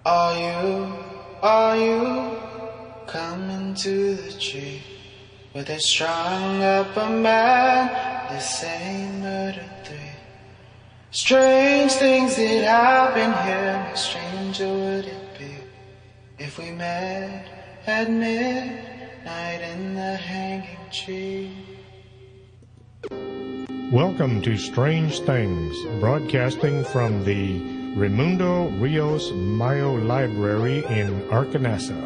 Are you coming to the tree where they strung up a man, they say murder 3? Strange things that happen here, how stranger would it be if we met at midnight in the hanging tree? Welcome to Strange Things, broadcasting from the Raimundo Rios Mayo Library in Arkanasa.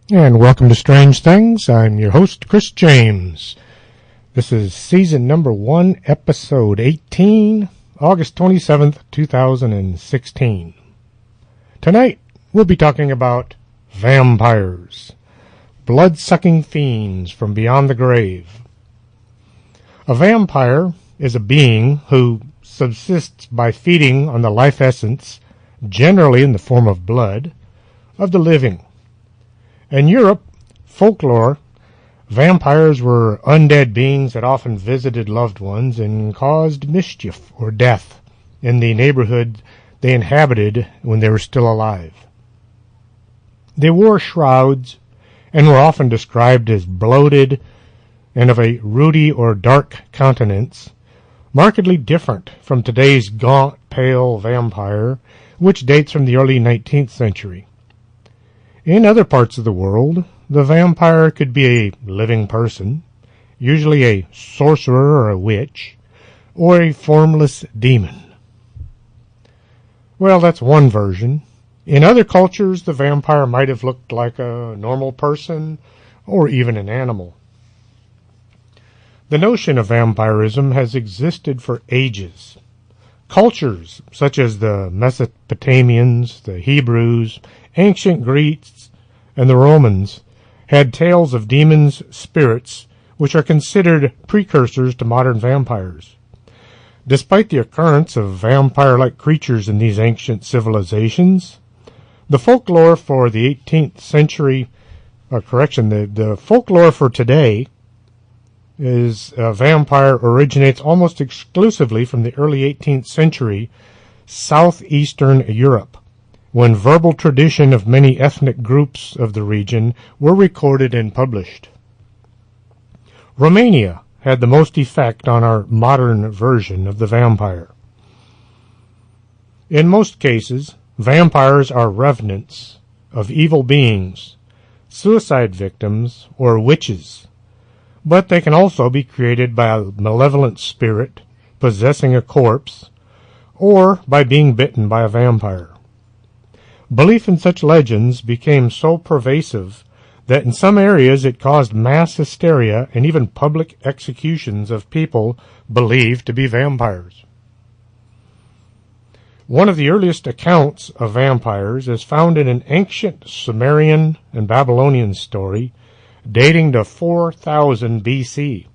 And welcome to Strange Things. I'm your host, Chris James. This is season number 1, episode 18, August 27th, 2016. Tonight, we'll be talking about vampires, blood-sucking fiends from beyond the grave. A vampire is a being who subsists by feeding on the life essence, generally in the form of blood, of the living. In Europe, folklore, vampires were undead beings that often visited loved ones and caused mischief or death in the neighborhood they inhabited when they were still alive. They wore shrouds and were often described as bloated and of a ruddy or dark countenance, markedly different from today's gaunt, pale vampire, which dates from the early 19th century. In other parts of the world, the vampire could be a living person, usually a sorcerer or a witch, or a formless demon. Well, that's one version. In other cultures, the vampire might have looked like a normal person or even an animal. The notion of vampirism has existed for ages. Cultures such as the Mesopotamians, the Hebrews, ancient Greeks, and the Romans had tales of demons, spirits, which are considered precursors to modern vampires. Despite the occurrence of vampire-like creatures in these ancient civilizations, the folklore for the 18th century, the folklore for today is a vampire originates almost exclusively from the early 18th century southeastern Europe, when verbal tradition of many ethnic groups of the region were recorded and published. Romania had the most effect on our modern version of the vampire. In most cases, vampires are revenants of evil beings, suicide victims, or witches. But they can also be created by a malevolent spirit possessing a corpse, or by being bitten by a vampire. Belief in such legends became so pervasive that in some areas it caused mass hysteria and even public executions of people believed to be vampires. One of the earliest accounts of vampires is found in an ancient Sumerian and Babylonian story dating to 4000 BC.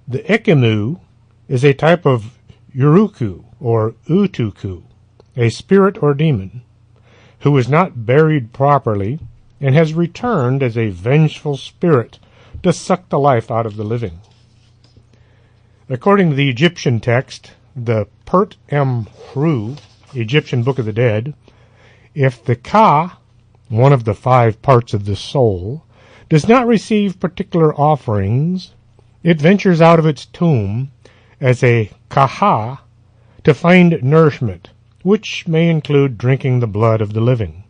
The Ikimu is a type of Uruku or Utuku, a spirit or demon, who was not buried properly and has returned as a vengeful spirit to suck the life out of the living. According to the Egyptian text, the Pert Em Hru, Egyptian Book of the Dead, if the Ka, one of the 5 parts of the soul, does not receive particular offerings, it ventures out of its tomb as a kaha to find nourishment, which may include drinking the blood of the living.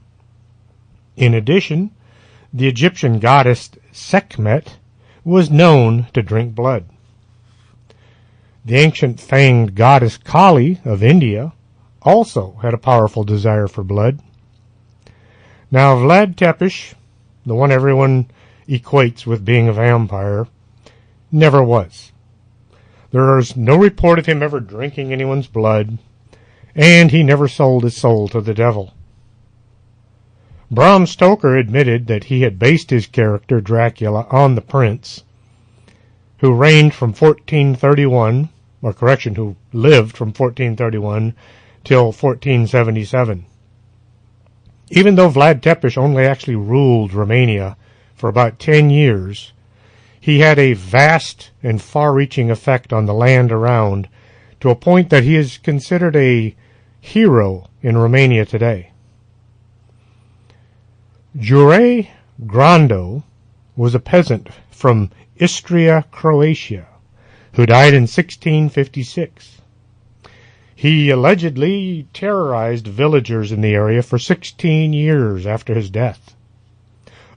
In addition, the Egyptian goddess Sekhmet was known to drink blood. The ancient fanged goddess Kali of India also had a powerful desire for blood. Now, Vlad Tepes, the one everyone equates with being a vampire, never was. There is no report of him ever drinking anyone's blood, and he never sold his soul to the devil. Bram Stoker admitted that he had based his character Dracula on the prince, who lived from 1431 till 1477. Even though Vlad Tepes only actually ruled Romania for about 10 years, he had a vast and far-reaching effect on the land around, to a point that he is considered a hero in Romania today. Jure Grando was a peasant from Istria, Croatia, who died in 1656. He allegedly terrorized villagers in the area for 16 years after his death.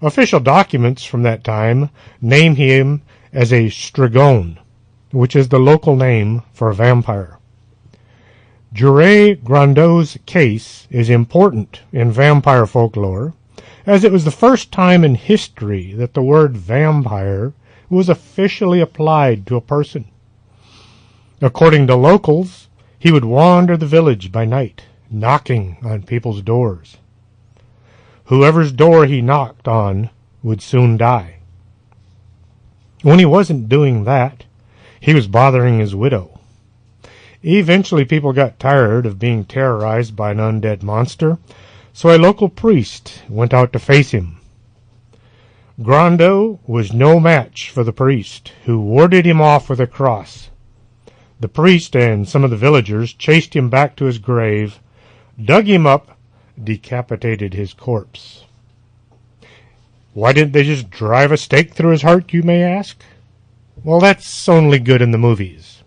Official documents from that time name him as a strigon, which is the local name for a vampire. Jure Grando's case is important in vampire folklore, as it was the first time in history that the word vampire was officially applied to a person. According to locals, he would wander the village by night, knocking on people's doors. Whoever's door he knocked on would soon die. When he wasn't doing that, he was bothering his widow. Eventually people got tired of being terrorized by an undead monster, so a local priest went out to face him. Grando was no match for the priest, who warded him off with a cross. The priest and some of the villagers chased him back to his grave, dug him up, decapitated his corpse. Why didn't they just drive a stake through his heart, you may ask? Well, that's only good in the movies.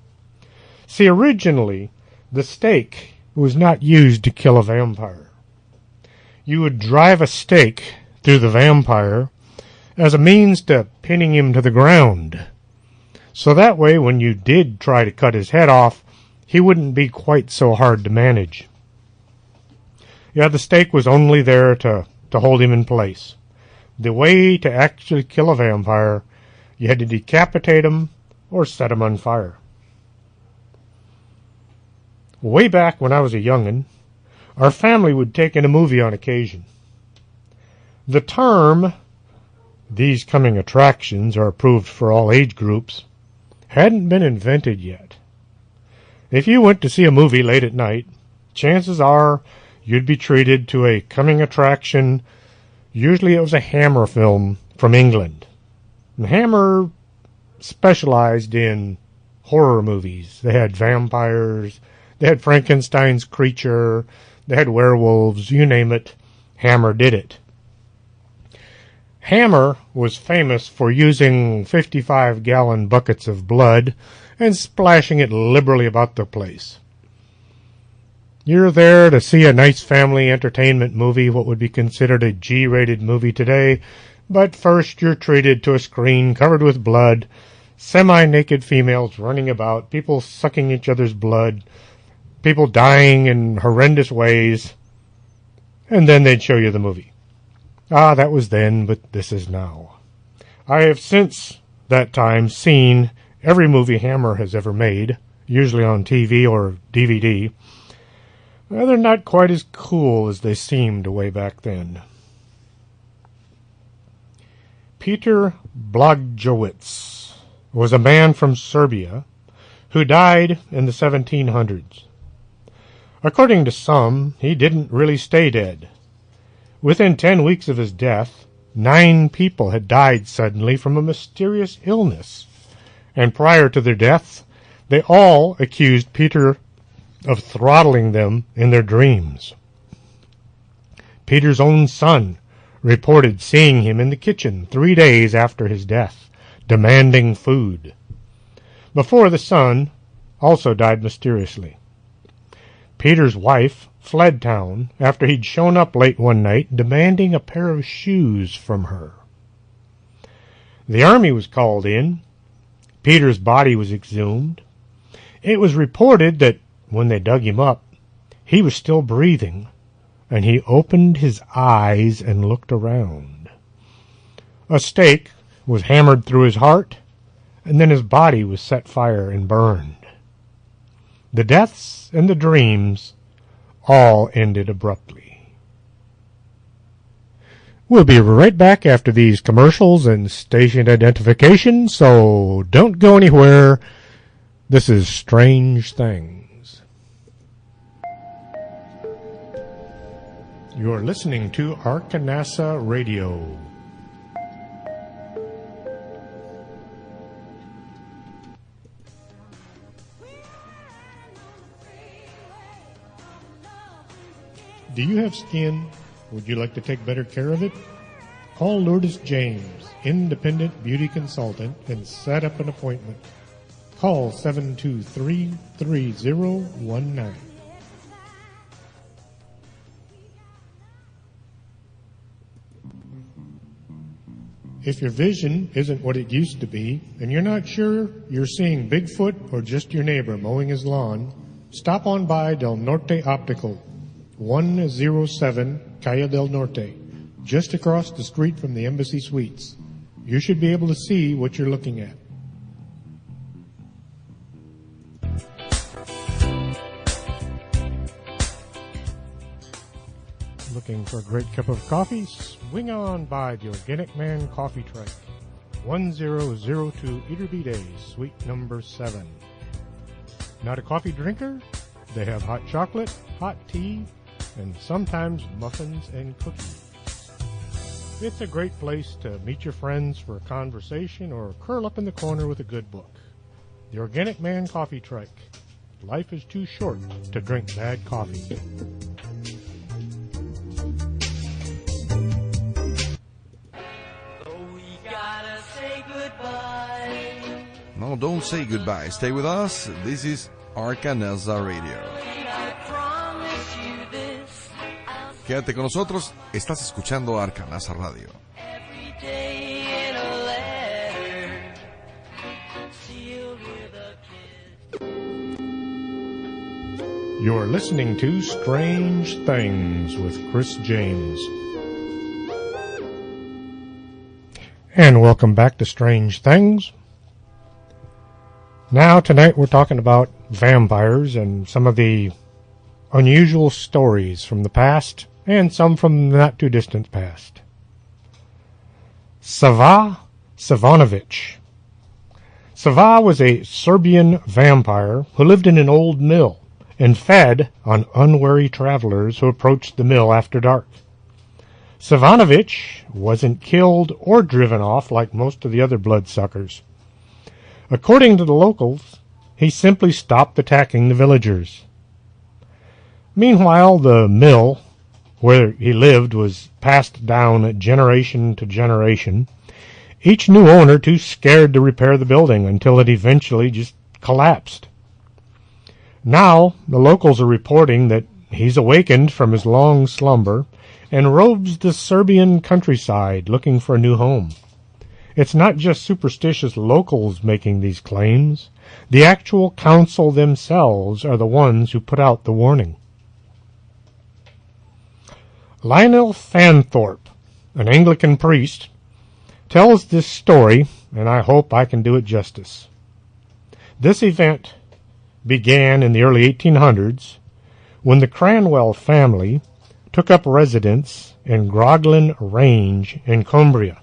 See, originally, the stake was not used to kill a vampire. You would drive a stake through the vampire as a means to pinning him to the ground. So that way, when you did try to cut his head off, he wouldn't be quite so hard to manage. Yeah, the stake was only there to hold him in place. The way to actually kill a vampire, you had to decapitate him or set him on fire. Way back when I was a young'un, our family would take in a movie on occasion. The term, "these coming attractions are approved for all age groups," hadn't been invented yet. If you went to see a movie late at night, chances are you'd be treated to a coming attraction. Usually it was a Hammer film from England. And Hammer specialized in horror movies. They had vampires, they had Frankenstein's creature, they had werewolves, you name it, Hammer did it. Hammer was famous for using 55-gallon buckets of blood and splashing it liberally about the place. You're there to see a nice family entertainment movie, what would be considered a G-rated movie today, but first you're treated to a screen covered with blood, semi-naked females running about, people sucking each other's blood, people dying in horrendous ways, and then they'd show you the movie. Ah, that was then, but this is now. I have since that time seen every movie Hammer has ever made, usually on TV or DVD. Well, they're not quite as cool as they seemed way back then. Peter Blagojevich was a man from Serbia who died in the 1700s. According to some, he didn't really stay dead. Within 10 weeks of his death, 9 people had died suddenly from a mysterious illness, and prior to their death, they all accused Peter of throttling them in their dreams. Peter's own son reported seeing him in the kitchen 3 days after his death, demanding food. Before the son also died mysteriously. Peter's wife fled town after he'd shown up late one night demanding a pair of shoes from her. The army was called in. Peter's body was exhumed. It was reported that when they dug him up, he was still breathing, and he opened his eyes and looked around. A stake was hammered through his heart, and then his body was set fire and burned. The deaths and the dreams all ended abruptly. We'll be right back after these commercials and station identification, so don't go anywhere. This is Strange Things. You're listening to Arkanasa Radio. Do you have skin? Would you like to take better care of it? Call Lourdes James, independent beauty consultant, and set up an appointment. Call 723-3019. If your vision isn't what it used to be, and you're not sure you're seeing Bigfoot or just your neighbor mowing his lawn, stop on by Del Norte Optical, 107 Calle del Norte, just across the street from the Embassy Suites. You should be able to see what you're looking at. Looking for a great cup of coffee? Swing on by the Organic Man Coffee Truck, 1002 Eaterby Day, suite number 7. Not a coffee drinker? They have hot chocolate, hot tea, and sometimes muffins and cookies. It's a great place to meet your friends for a conversation or curl up in the corner with a good book. The Organic Man Coffee Truck. Life is too short to drink bad coffee. No, don't say goodbye. Stay with us. This is Arcanesa Radio. Quédate con nosotros. Estás escuchando Arcanesa Radio. You're listening to Strange Things with Chris James. And welcome back to Strange Things. Now, tonight we're talking about vampires and some of the unusual stories from the past and some from the not-too-distant past. Sava Savanovic. Sava was a Serbian vampire who lived in an old mill and fed on unwary travelers who approached the mill after dark. Savanovic wasn't killed or driven off like most of the other bloodsuckers. According to the locals, he simply stopped attacking the villagers. Meanwhile, the mill where he lived was passed down generation to generation, each new owner too scared to repair the building until it eventually just collapsed. Now, the locals are reporting that he's awakened from his long slumber and roves the Serbian countryside looking for a new home. It's not just superstitious locals making these claims. The actual council themselves are the ones who put out the warning. Lionel Fanthorpe, an Anglican priest, tells this story, and I hope I can do it justice. This event began in the early 1800s when the Cranwell family took up residence in Groglin Range in Cumbria.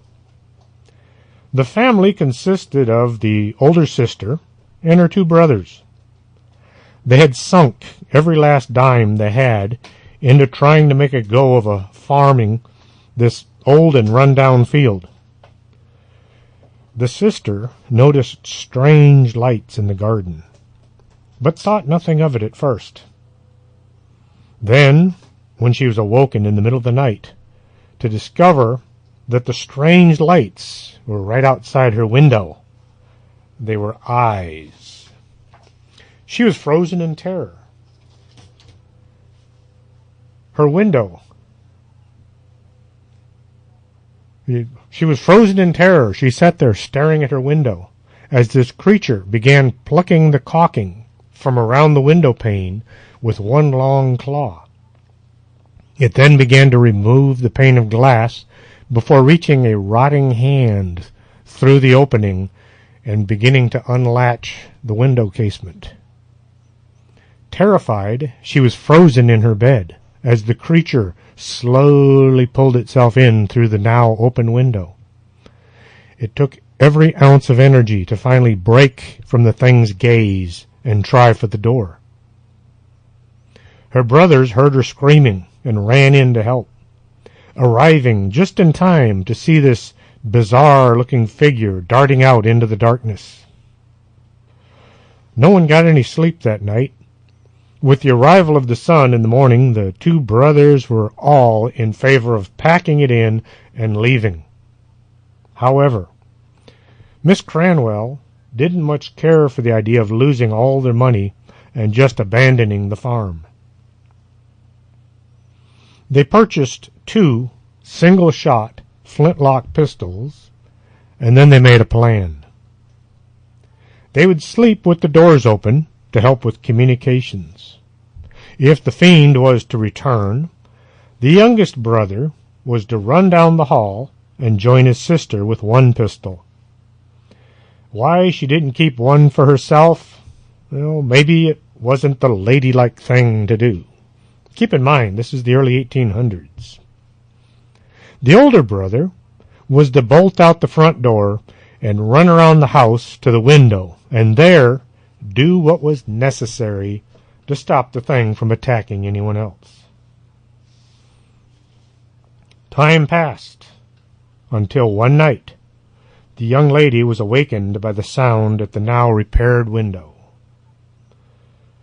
The family consisted of the older sister and her 2 brothers. They had sunk every last dime they had into trying to make a go of farming this old and run-down field. The sister noticed strange lights in the garden, but thought nothing of it at first. Then, when she was awoken in the middle of the night to discover that the strange lights were right outside her window, they were eyes. She was frozen in terror. Her window. She was frozen in terror. She sat there staring at her window as this creature began plucking the caulking from around the window pane with one long claw. It then began to remove the pane of glass before reaching a rotting hand through the opening and beginning to unlatch the window casement. Terrified, she was frozen in her bed as the creature slowly pulled itself in through the now open window. It took every ounce of energy to finally break from the thing's gaze and try for the door. Her brothers heard her screaming and ran in to help, arriving just in time to see this bizarre-looking figure darting out into the darkness. No one got any sleep that night, With the arrival of the sun in the morning, the two brothers were all in favor of packing it in and leaving. However, Miss Cranwell didn't much care for the idea of losing all their money and just abandoning the farm. They purchased 2 single-shot flintlock pistols, and then they made a plan. They would sleep with the doors open to help with communications. If the fiend was to return, the youngest brother was to run down the hall and join his sister with 1 pistol. Why she didn't keep one for herself? Well, maybe it wasn't the ladylike thing to do. Keep in mind, this is the early 1800s. The older brother was to bolt out the front door and run around the house to the window, and there do what was necessary to stop the thing from attacking anyone else. Time passed until one night the young lady was awakened by the sound at the now repaired window.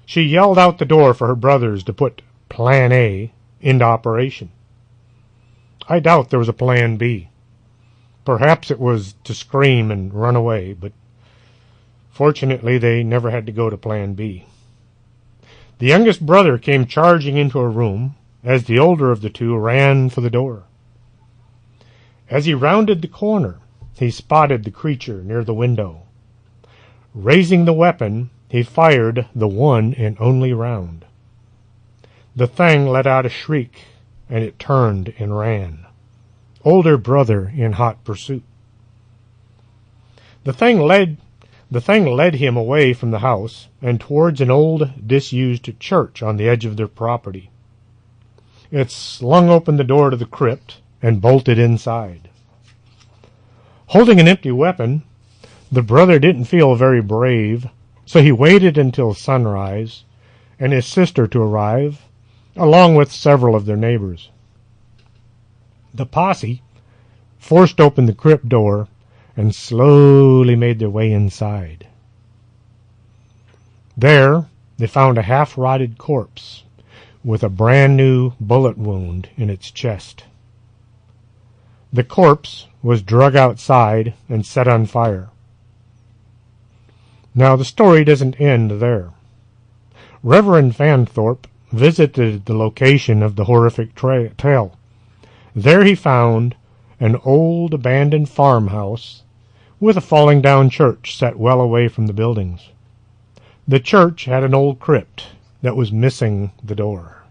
She yelled out the door for her brothers to put Plan A into operation. I doubt there was a Plan B. Perhaps it was to scream and run away, but fortunately they never had to go to Plan B. The youngest brother came charging into a room as the older of the two ran for the door. As he rounded the corner, he spotted the creature near the window. Raising the weapon, he fired the one and only round. The thing let out a shriek, and it turned and ran. Older brother in hot pursuit. The thing led him away from the house and towards an old, disused church on the edge of their property. It slung open the door to the crypt and bolted inside. Holding an empty weapon, the brother didn't feel very brave, so he waited until sunrise and his sister to arrive, along with several of their neighbors. The posse forced open the crypt door and slowly made their way inside. There they found a half-rotted corpse with a brand-new bullet wound in its chest. The corpse was drug outside and set on fire. Now the story doesn't end there. Reverend Fanthorpe visited the location of the horrific tale. There he found an old abandoned farmhouse with a falling down church set well away from the buildings. The church had an old crypt that was missing the door.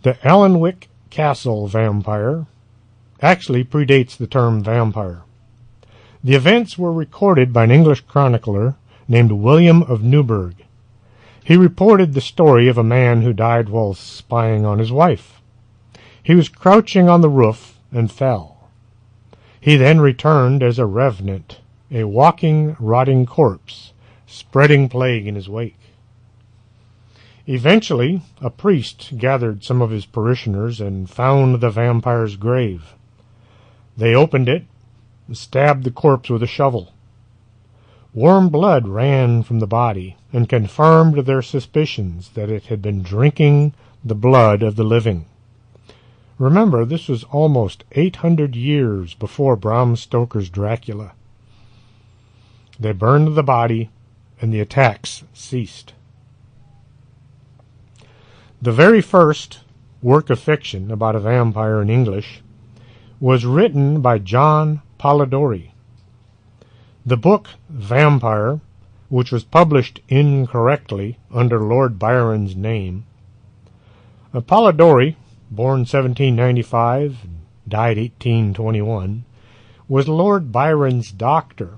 The Alnwick Castle vampire actually predates the term vampire. The events were recorded by an English chronicler named William of Newburgh. He reported the story of a man who died while spying on his wife. He was crouching on the roof and fell. He then returned as a revenant, a walking, rotting corpse, spreading plague in his wake. Eventually, a priest gathered some of his parishioners and found the vampire's grave. They opened it and stabbed the corpse with a shovel. Warm blood ran from the body and confirmed their suspicions that it had been drinking the blood of the living. Remember, this was almost 800 years before Bram Stoker's Dracula. They burned the body, and the attacks ceased. The very first work of fiction about a vampire in English was written by John Polidori. The book Vampire, which was published incorrectly under Lord Byron's name. Polidori, born 1795, died 1821, was Lord Byron's doctor,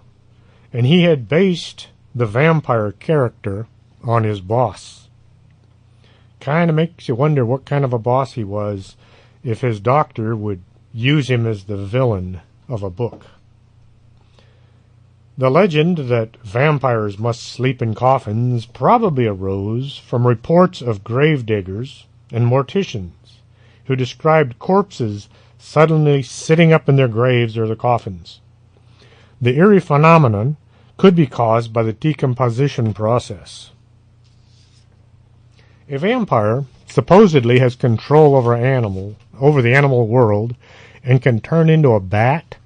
and he had based the vampire character on his boss. Kind of makes you wonder what kind of a boss he was if his doctor would use him as the villain of a book. The legend that vampires must sleep in coffins probably arose from reports of gravediggers and morticians who described corpses suddenly sitting up in their graves or the coffins. The eerie phenomenon could be caused by the decomposition process. A vampire supposedly has control over the animal world, and can turn into a bat,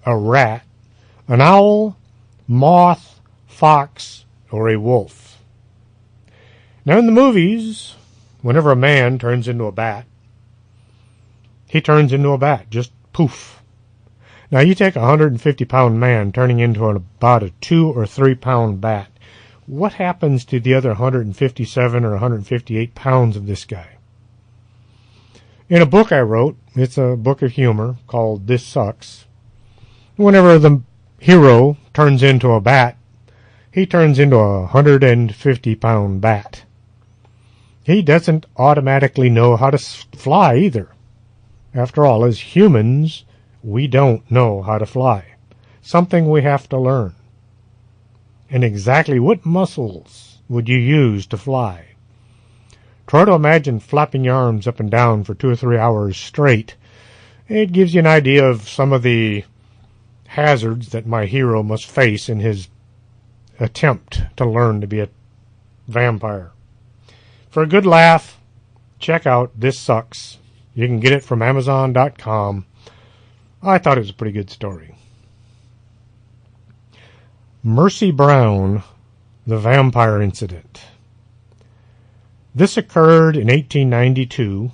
a rat, an owl, moth, fox, or a wolf. Now in the movies, whenever a man turns into a bat, he turns into a bat, just poof. Now you take a 150-pound man turning into about a 2 or 3 pound bat. What happens to the other 157 or 158 pounds of this guy? In a book I wrote, it's a book of humor called This Sucks. Whenever the hero turns into a bat, he turns into a 150-pound bat. He doesn't automatically know how to fly either. After all, as humans, we don't know how to fly. Something we have to learn. And exactly what muscles would you use to fly? Try to imagine flapping your arms up and down for 2 or 3 hours straight. It gives you an idea of some of the hazards that my hero must face in his attempt to learn to be a vampire. For a good laugh, check out This Sucks. You can get it from Amazon.com. I thought it was a pretty good story. Mercy Brown, the Vampire Incident. This occurred in 1892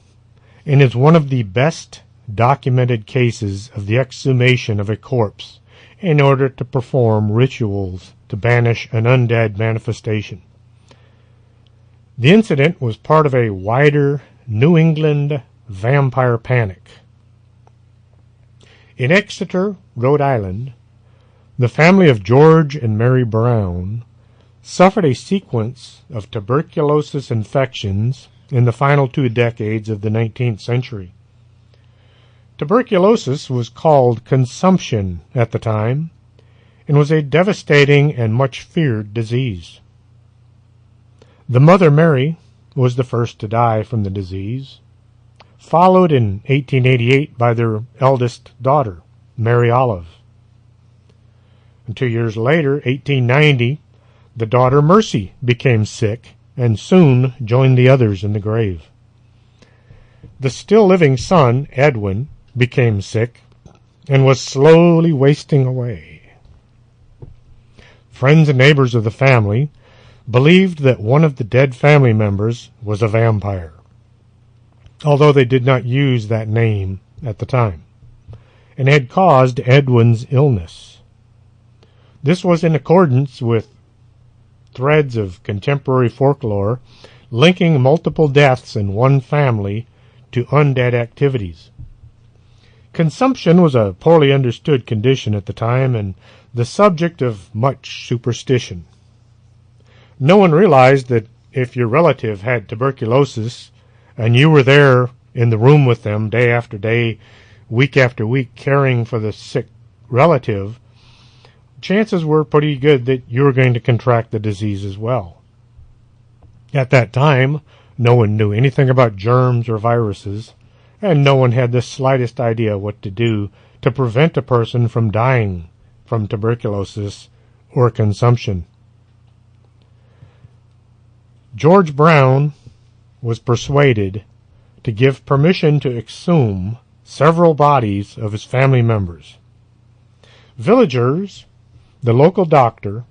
and is one of the best documented cases of the exhumation of a corpse in order to perform rituals to banish an undead manifestation. The incident was part of a wider New England vampire panic. In Exeter, Rhode Island, the family of George and Mary Brown suffered a sequence of tuberculosis infections in the final 2 decades of the 19th century. Tuberculosis was called consumption at the time and was a devastating and much feared disease. The mother, Mary, was the first to die from the disease, followed in 1888 by their eldest daughter, Mary Olive. And 2 years later, 1890, the daughter Mercy became sick and soon joined the others in the grave. The still living son, Edwin, became sick and was slowly wasting away. Friends and neighbors of the family believed that one of the dead family members was a vampire, although they did not use that name at the time, and had caused Edwin's illness. This was in accordance with threads of contemporary folklore linking multiple deaths in one family to undead activities. Consumption was a poorly understood condition at the time and the subject of much superstition. No one realized that if your relative had tuberculosis and you were there in the room with them day after day, week after week, caring for the sick relative, chances were pretty good that you were going to contract the disease as well. At that time, no one knew anything about germs or viruses, and no one had the slightest idea what to do to prevent a person from dying from tuberculosis or consumption. George Brown was persuaded to give permission to exhume several bodies of his family members. Villagers, the local doctor,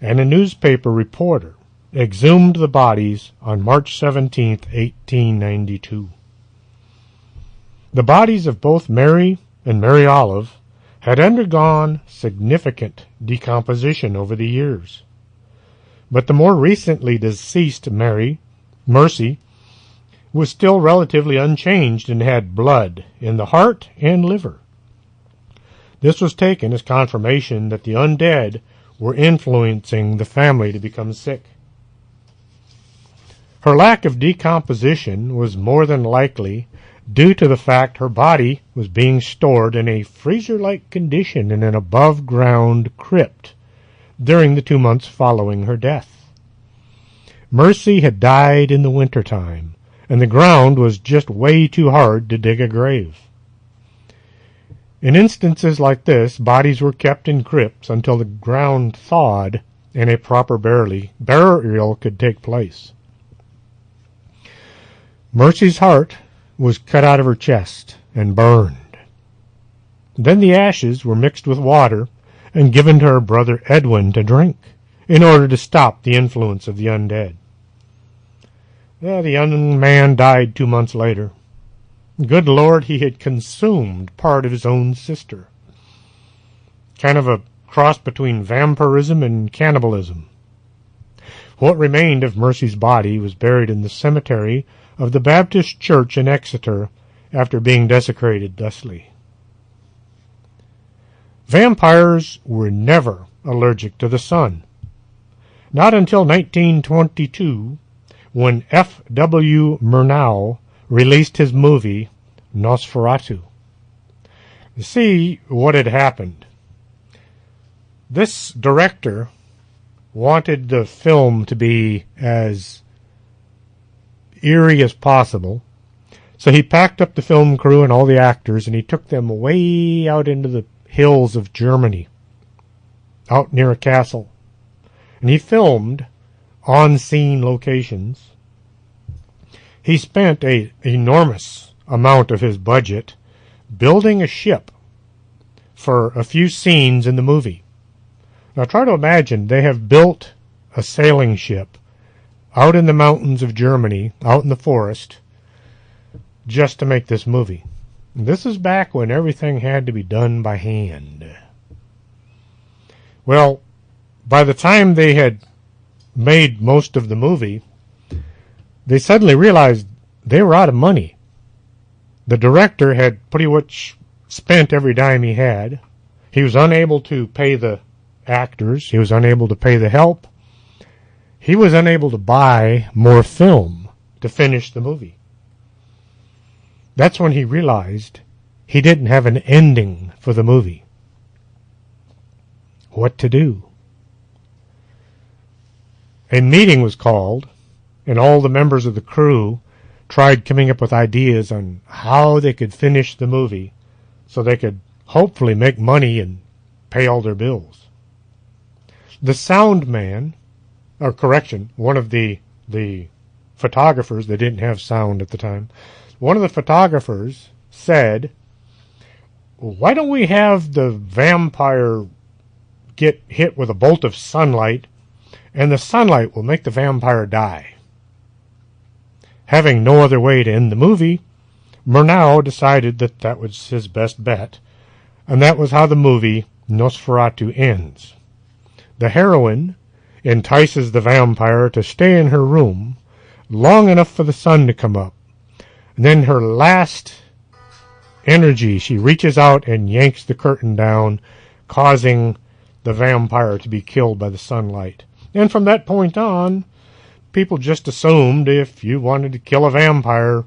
and a newspaper reporter exhumed the bodies on March 17, 1892. The bodies of both Mary and Mary Olive had undergone significant decomposition over the years, but the more recently deceased Mercy, was still relatively unchanged and had blood in the heart and liver. This was taken as confirmation that the undead were influencing the family to become sick. Her lack of decomposition was more than likely due to the fact her body was being stored in a freezer-like condition in an above-ground crypt during the 2 months following her death. Mercy had died in the wintertime, and the ground was just way too hard to dig a grave. In instances like this, bodies were kept in crypts until the ground thawed and a proper burial could take place. Mercy's heart was cut out of her chest and burned. Then the ashes were mixed with water and given to her brother Edwin to drink in order to stop the influence of the undead. The young man died 2 months later. Good Lord, he had consumed part of his own sister. Kind of a cross between vampirism and cannibalism. What remained of Mercy's body was buried in the cemetery of the Baptist Church in Exeter after being desecrated thusly. Vampires were never allergic to the sun. Not until 1922, when F.W. Murnau released his movie Nosferatu. See what had happened. This director wanted the film to be as eerie as possible, so he packed up the film crew and all the actors and he took them way out into the hills of Germany, out near a castle. And he filmed on-scene locations. He spent an enormous amount of his budget building a ship for a few scenes in the movie. Now try to imagine they have built a sailing ship out in the mountains of Germany, out in the forest, just to make this movie. This is back when everything had to be done by hand. Well, by the time they had made most of the movie, they suddenly realized they were out of money. The director had pretty much spent every dime he had. He was unable to pay the actors. He was unable to pay the help. He was unable to buy more film to finish the movie. That's when he realized he didn't have an ending for the movie. What to do? A meeting was called, and all the members of the crew tried coming up with ideas on how they could finish the movie so they could hopefully make money and pay all their bills. The sound man, or correction, one of the photographers, they didn't have sound at the time, one of the photographers said, why don't we have the vampire get hit with a bolt of sunlight and the sunlight will make the vampire die? Having no other way to end the movie, Murnau decided that that was his best bet, and that was how the movie Nosferatu ends. The heroine entices the vampire to stay in her room long enough for the sun to come up. And then her last energy, she reaches out and yanks the curtain down, causing the vampire to be killed by the sunlight. And from that point on, people just assumed if you wanted to kill a vampire,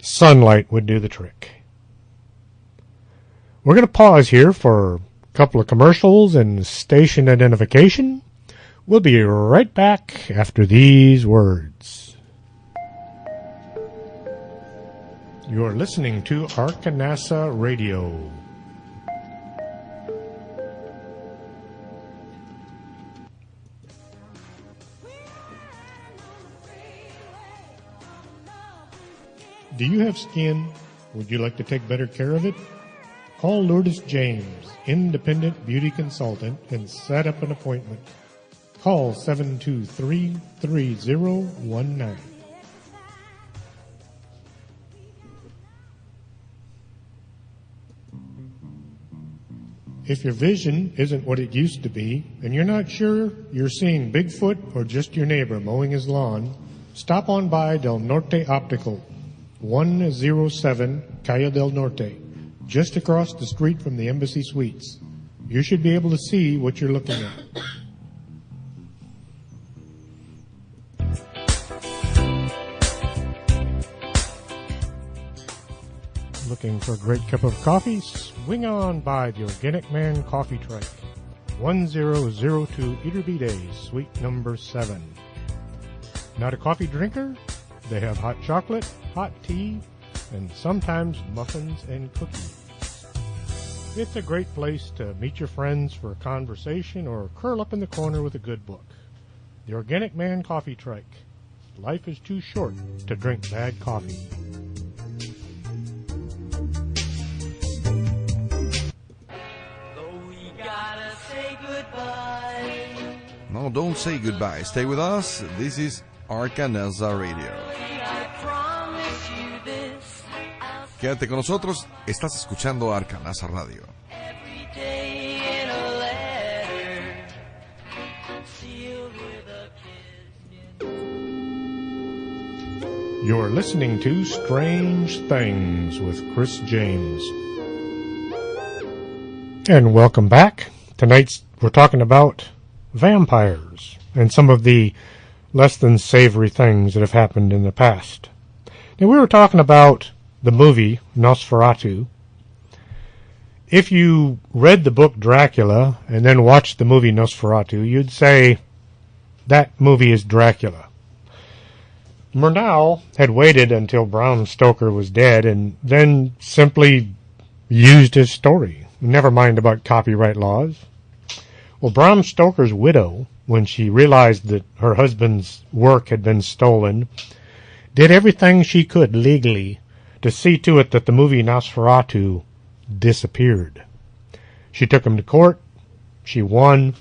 sunlight would do the trick. We're going to pause here for a couple of commercials and station identification. We'll be right back after these words. You're listening to Arkanasa Radio. Do you have skin? Would you like to take better care of it? Call Lourdes James, independent beauty consultant, and set up an appointment. Call 723-3019. If your vision isn't what it used to be, and you're not sure you're seeing Bigfoot or just your neighbor mowing his lawn, stop on by Del Norte Optical, 107 Calle del Norte, just across the street from the Embassy Suites. You should be able to see what you're looking at. Looking for a great cup of coffee? Swing on by the Organic Man Coffee Truck, 1002 Iturbide, suite number 7. Not a coffee drinker? They have hot chocolate, hot tea, and sometimes muffins and cookies. It's a great place to meet your friends for a conversation or curl up in the corner with a good book. The Organic Man Coffee Trike. Life is too short to drink bad coffee. No, don't say goodbye. Stay with us. This is Arcanesa Radio. Quédate con nosotros. Estás escuchando Arcanesa Radio. You're listening to Strange Things with Chris James. And welcome back. Tonight we're talking about vampires and some of the less than savory things that have happened in the past. Now, we were talking about the movie Nosferatu. If you read the book Dracula and then watched the movie Nosferatu, you'd say that movie is Dracula. Murnau had waited until Bram Stoker was dead and then simply used his story. Never mind about copyright laws. Well, Bram Stoker's widow, when she realized that her husband's work had been stolen, did everything she could legally to see to it that the movie Nosferatu disappeared. She took him to court. She won.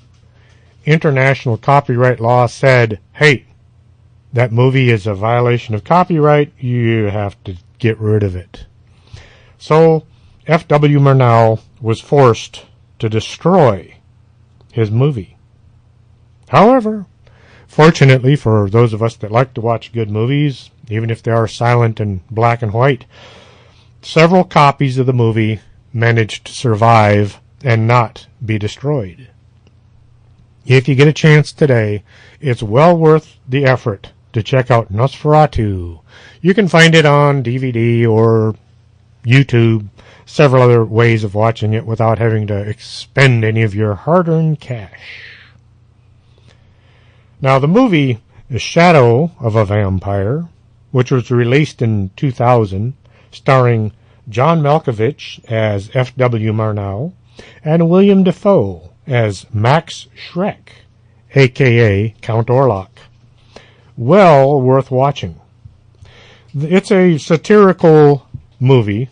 International copyright law said, hey, that movie is a violation of copyright. You have to get rid of it. So F.W. Murnau was forced to destroy his movie. However, fortunately for those of us that like to watch good movies, even if they are silent and black and white, several copies of the movie managed to survive and not be destroyed. If you get a chance today, it's well worth the effort to check out Nosferatu. You can find it on DVD or YouTube, several other ways of watching it without having to expend any of your hard-earned cash. Now, the movie The Shadow of a Vampire, which was released in 2000, starring John Malkovich as F.W. Murnau and William Dafoe as Max Schreck, a.k.a. Count Orlok. Well worth watching. It's a satirical movie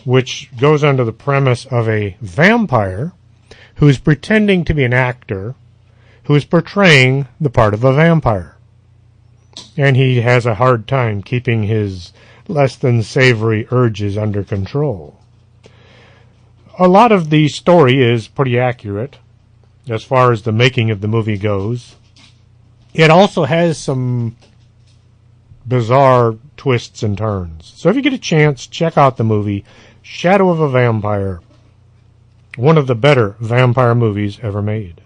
which goes under the premise of a vampire who is pretending to be an actor who is portraying the part of a vampire. And he has a hard time keeping his less than savory urges under control. A lot of the story is pretty accurate as far as the making of the movie goes. It also has some bizarre twists and turns. So if you get a chance, check out the movie Shadow of a Vampire, one of the better vampire movies ever made.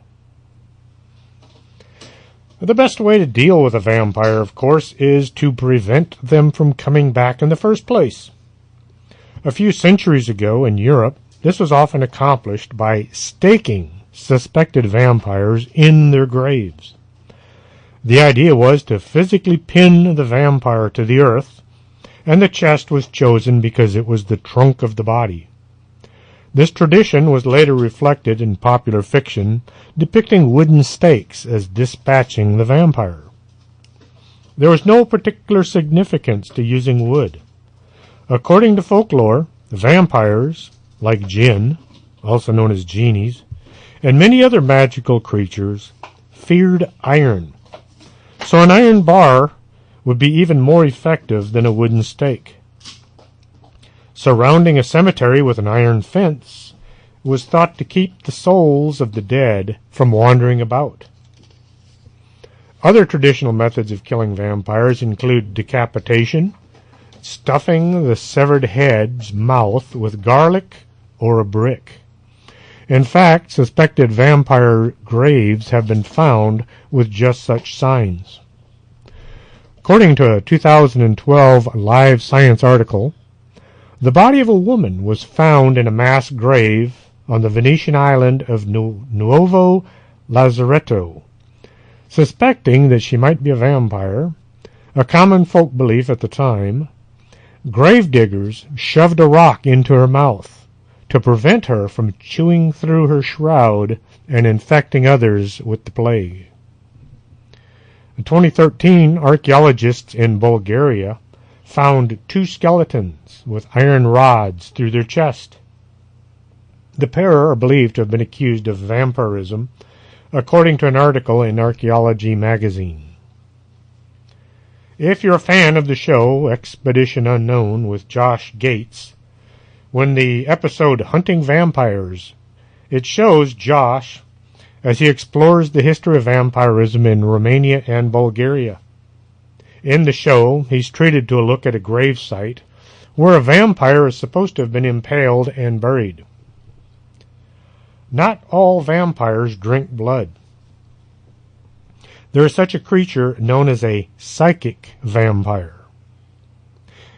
The best way to deal with a vampire, of course, is to prevent them from coming back in the first place. A few centuries ago in Europe, this was often accomplished by staking suspected vampires in their graves. The idea was to physically pin the vampire to the earth, and the chest was chosen because it was the trunk of the body. This tradition was later reflected in popular fiction, depicting wooden stakes as dispatching the vampire. There was no particular significance to using wood. According to folklore, vampires, like jinn, also known as genies, and many other magical creatures, feared iron. So an iron bar would be even more effective than a wooden stake. Surrounding a cemetery with an iron fence was thought to keep the souls of the dead from wandering about. Other traditional methods of killing vampires include decapitation, stuffing the severed head's mouth with garlic or a brick. In fact, suspected vampire graves have been found with just such signs. According to a 2012 Live Science article, the body of a woman was found in a mass grave on the Venetian island of Nuovo Lazaretto. Suspecting that she might be a vampire, a common folk belief at the time, gravediggers shoved a rock into her mouth to to prevent her from chewing through her shroud and infecting others with the plague. In 2013, archaeologists in Bulgaria found 2 skeletons with iron rods through their chest. The pair are believed to have been accused of vampirism, according to an article in Archaeology magazine. If you're a fan of the show Expedition Unknown with Josh Gates, when the episode Hunting Vampires, it shows Josh as he explores the history of vampirism in Romania and Bulgaria. In the show, he's treated to a look at a grave site where a vampire is supposed to have been impaled and buried. Not all vampires drink blood. There is such a creature known as a psychic vampire.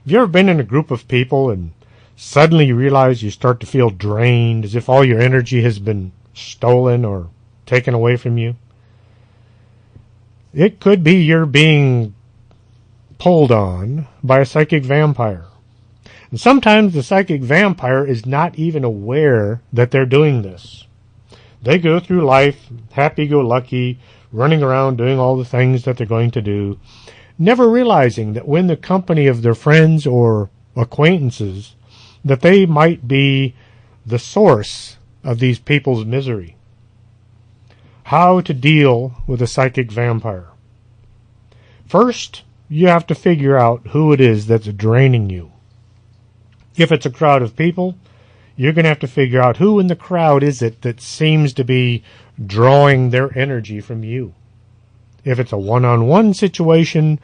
Have you ever been in a group of people and suddenly you realize you start to feel drained, as if all your energy has been stolen or taken away from you? It could be you're being pulled on by a psychic vampire. And sometimes the psychic vampire is not even aware that they're doing this. They go through life happy-go-lucky, running around doing all the things that they're going to do, never realizing that when the company of their friends or acquaintances, that they might be the source of these people's misery. How to deal with a psychic vampire. First, you have to figure out who it is that's draining you. If it's a crowd of people, you're going to have to figure out who in the crowd is it that seems to be drawing their energy from you. If it's a one-on-one situation,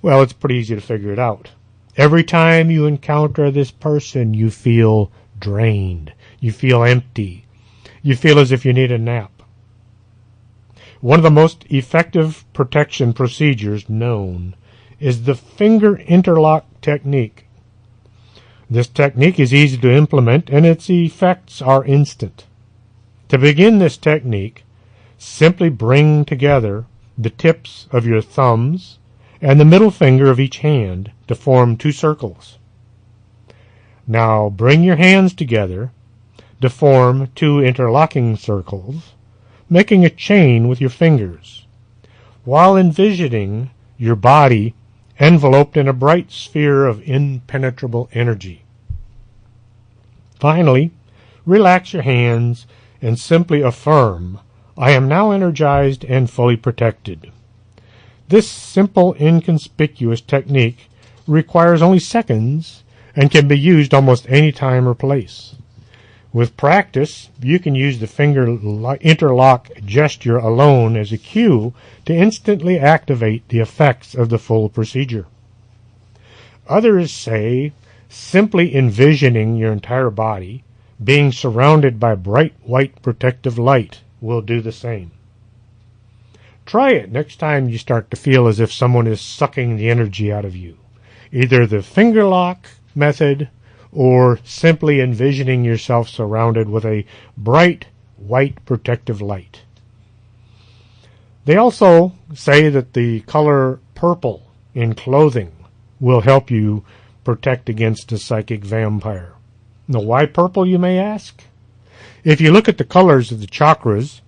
well, it's pretty easy to figure it out. Every time you encounter this person, you feel drained. You feel empty. You feel as if you need a nap. One of the most effective protection procedures known is the finger interlock technique. This technique is easy to implement and its effects are instant. To begin this technique, simply bring together the tips of your thumbs and the middle finger of each hand to form 2 circles. Now bring your hands together to form 2 interlocking circles, making a chain with your fingers, while envisioning your body enveloped in a bright sphere of impenetrable energy. Finally, relax your hands and simply affirm, "I am now energized and fully protected." This simple, inconspicuous technique requires only seconds and can be used almost any time or place. With practice, you can use the finger interlock gesture alone as a cue to instantly activate the effects of the full procedure. Others say simply envisioning your entire body being surrounded by bright white protective light will do the same. Try it next time you start to feel as if someone is sucking the energy out of you. Either the finger lock method or simply envisioning yourself surrounded with a bright white protective light. They also say that the color purple in clothing will help you protect against a psychic vampire. Now, why purple, you may ask? If you look at the colors of the chakras,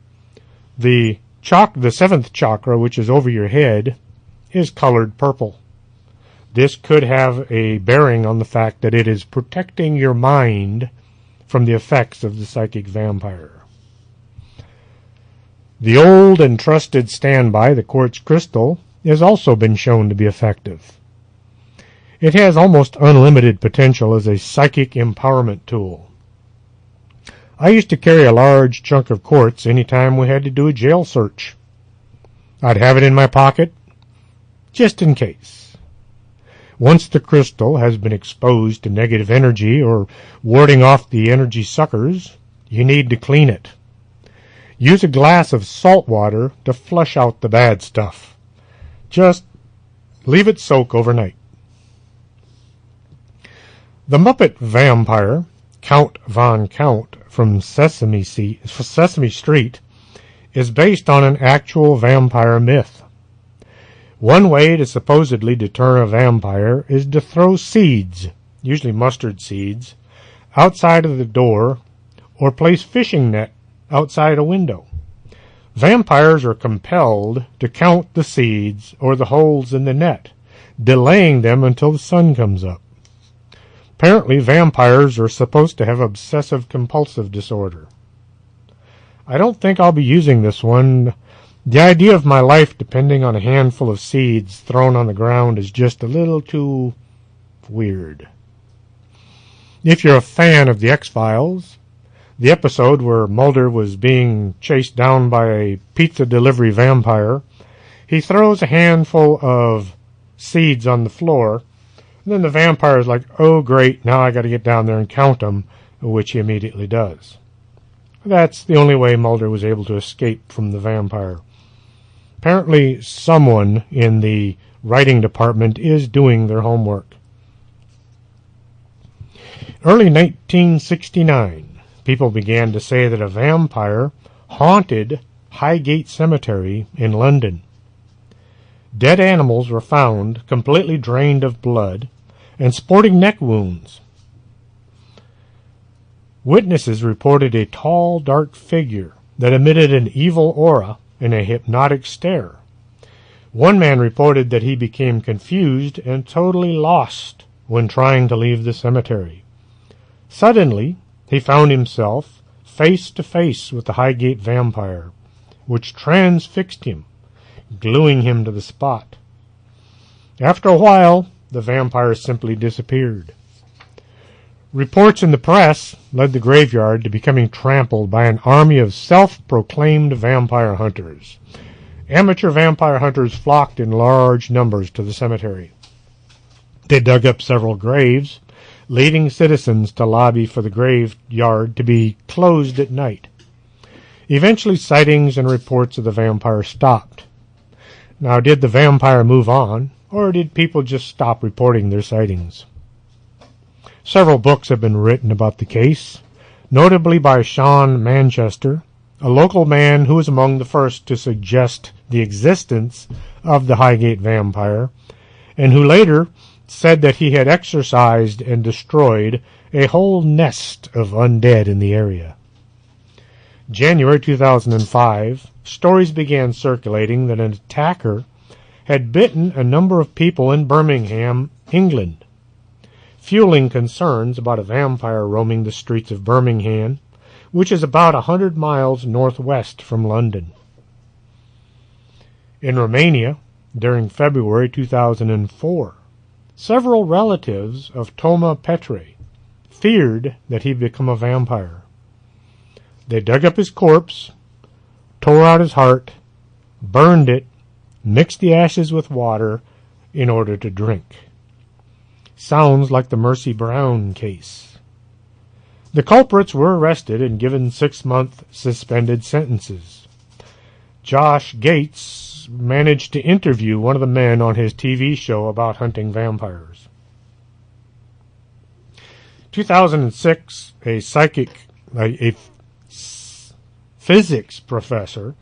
the 7th chakra, which is over your head, is colored purple. This could have a bearing on the fact that it is protecting your mind from the effects of the psychic vampire. The old and trusted standby, the quartz crystal, has also been shown to be effective. It has almost unlimited potential as a psychic empowerment tool. I used to carry a large chunk of quartz any time we had to do a jail search. I'd have it in my pocket, just in case. Once the crystal has been exposed to negative energy or warding off the energy suckers, you need to clean it. Use a glass of salt water to flush out the bad stuff. Just leave it soak overnight. The Muppet vampire, Count Von Count from Sesame Street, is based on an actual vampire myth. One way to supposedly deter a vampire is to throw seeds, usually mustard seeds, outside of the door or place fishing net outside a window. Vampires are compelled to count the seeds or the holes in the net, delaying them until the sun comes up. Apparently, vampires are supposed to have obsessive-compulsive disorder. I don't think I'll be using this one. The idea of my life depending on a handful of seeds thrown on the ground is just a little too weird. If you're a fan of The X-Files, the episode where Mulder was being chased down by a pizza delivery vampire, he throws a handful of seeds on the floor, and then the vampire is like, oh great, now I got to get down there and count them, which he immediately does. That's the only way Mulder was able to escape from the vampire. Apparently someone in the writing department is doing their homework. Early 1969, people began to say that a vampire haunted Highgate Cemetery in London. Dead animals were found completely drained of blood and sporting neck wounds. Witnesses reported a tall, dark figure that emitted an evil aura and a hypnotic stare. One man reported that he became confused and totally lost when trying to leave the cemetery. Suddenly, he found himself face to face with the Highgate vampire, which transfixed him, gluing him to the spot. After a while, the vampire simply disappeared. Reports in the press led the graveyard to becoming trampled by an army of self-proclaimed vampire hunters. Amateur vampire hunters flocked in large numbers to the cemetery. They dug up several graves, leading citizens to lobby for the graveyard to be closed at night. Eventually, sightings and reports of the vampire stopped. Now, did the vampire move on, or did people just stop reporting their sightings? Several books have been written about the case, notably by Sean Manchester, a local man who was among the first to suggest the existence of the Highgate vampire, and who later said that he had exorcised and destroyed a whole nest of undead in the area. January 2005, stories began circulating that an attacker had bitten a number of people in Birmingham, England, fueling concerns about a vampire roaming the streets of Birmingham, which is about 100 miles northwest from London. In Romania, during February 2004, several relatives of Toma Petre feared that he'd become a vampire. They dug up his corpse, tore out his heart, burned it, mixed the ashes with water in order to drink. Sounds like the Mercy Brown case. The culprits were arrested and given 6-month suspended sentences. Josh Gates managed to interview one of the men on his TV show about hunting vampires. 2006, a physics professor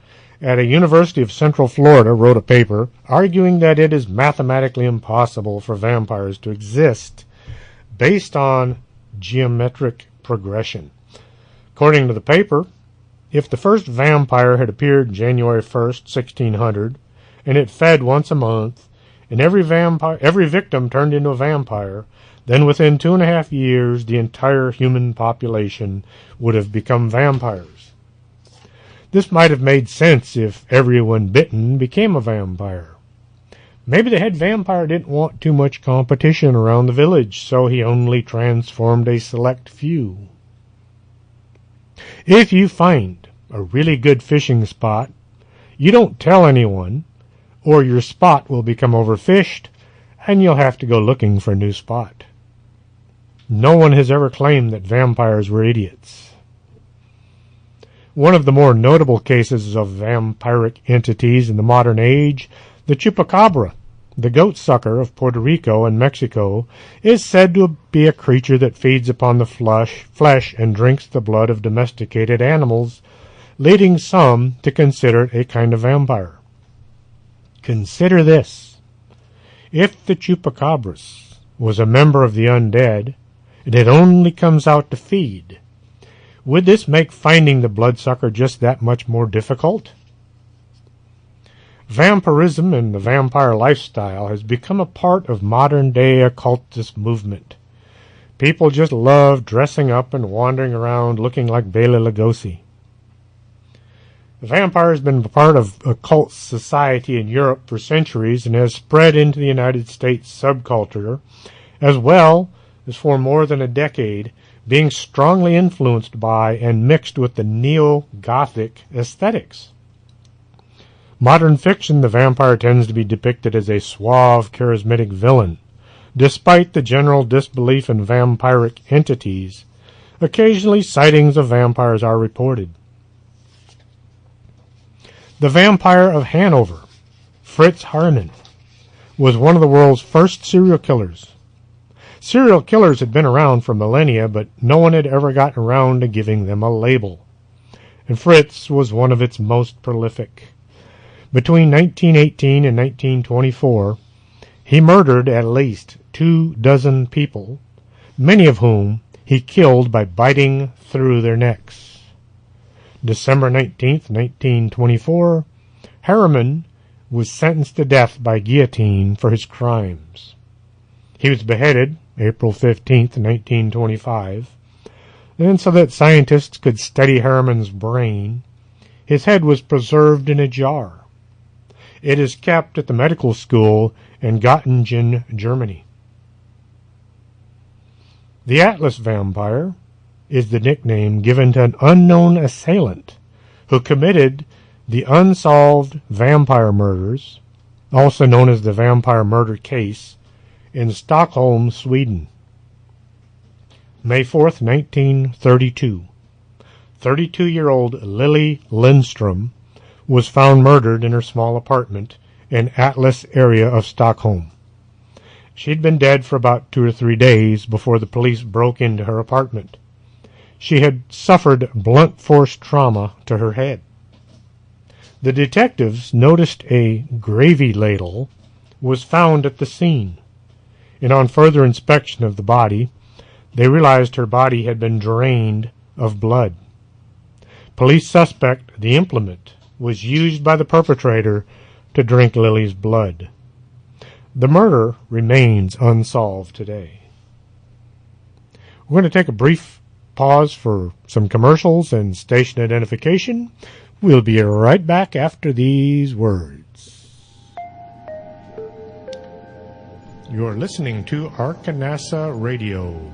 at a University of Central Florida wrote a paper arguing that it is mathematically impossible for vampires to exist based on geometric progression. According to the paper, if the first vampire had appeared January 1st, 1600, and it fed once a month, and every victim turned into a vampire, then within 2.5 years the entire human population would have become vampires. This might have made sense if everyone bitten became a vampire. Maybe the head vampire didn't want too much competition around the village, so he only transformed a select few. If you find a really good fishing spot, you don't tell anyone, or your spot will become overfished, and you'll have to go looking for a new spot. No one has ever claimed that vampires were idiots. One of the more notable cases of vampiric entities in the modern age, the chupacabra, the goat sucker of Puerto Rico and Mexico, is said to be a creature that feeds upon the flesh and drinks the blood of domesticated animals, leading some to consider it a kind of vampire. Consider this. If the chupacabras was a member of the undead, and it only comes out to feed. Would this make finding the bloodsucker just that much more difficult? Vampirism and the vampire lifestyle has become a part of modern-day occultist movement. People just love dressing up and wandering around looking like Bela Lugosi. The vampire has been a part of occult society in Europe for centuries and has spread into the United States subculture, as well as for more than a decade, being strongly influenced by and mixed with the neo-Gothic aesthetics. Modern fiction, the vampire tends to be depicted as a suave, charismatic villain. Despite the general disbelief in vampiric entities, occasionally sightings of vampires are reported. The Vampire of Hanover, Fritz Harriman, was one of the world's first serial killers. Serial killers had been around for millennia, but no one had ever gotten around to giving them a label. And Fritz was one of its most prolific. Between 1918 and 1924, he murdered at least 24 people, many of whom he killed by biting through their necks. December 19, 1924, Harriman was sentenced to death by guillotine for his crimes. He was beheaded April 15, 1925, and so that scientists could study Harriman's brain, his head was preserved in a jar. It is kept at the medical school in Göttingen, Germany. The Atlas vampire is the nickname given to an unknown assailant who committed the unsolved vampire murders, also known as the vampire murder case, in Stockholm, Sweden. May 4th, 1932. 32-year-old Lily Lindstrom was found murdered in her small apartment in Atlas area of Stockholm. She'd been dead for about 2 or 3 days before the police broke into her apartment. She had suffered blunt force trauma to her head. The detectives noticed a gravy ladle was found at the scene, and on further inspection of the body, they realized her body had been drained of blood. Police suspect the implement was used by the perpetrator to drink Lily's blood. The murder remains unsolved today. We're going to take a brief pause for some commercials and station identification. We'll be right back after these words. You're listening to Arkanasa Radio.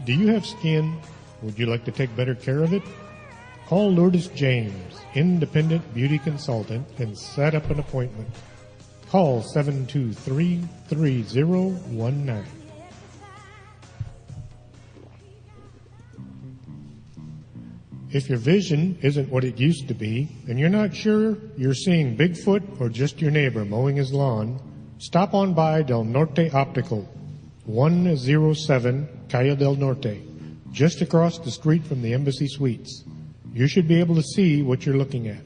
Do you have skin? Would you like to take better care of it? Call Lourdes James, independent beauty consultant, and set up an appointment. Call 723-3019. If your vision isn't what it used to be, and you're not sure you're seeing Bigfoot or just your neighbor mowing his lawn, stop on by Del Norte Optical, 107 Calle del Norte, just across the street from the Embassy Suites. You should be able to see what you're looking at.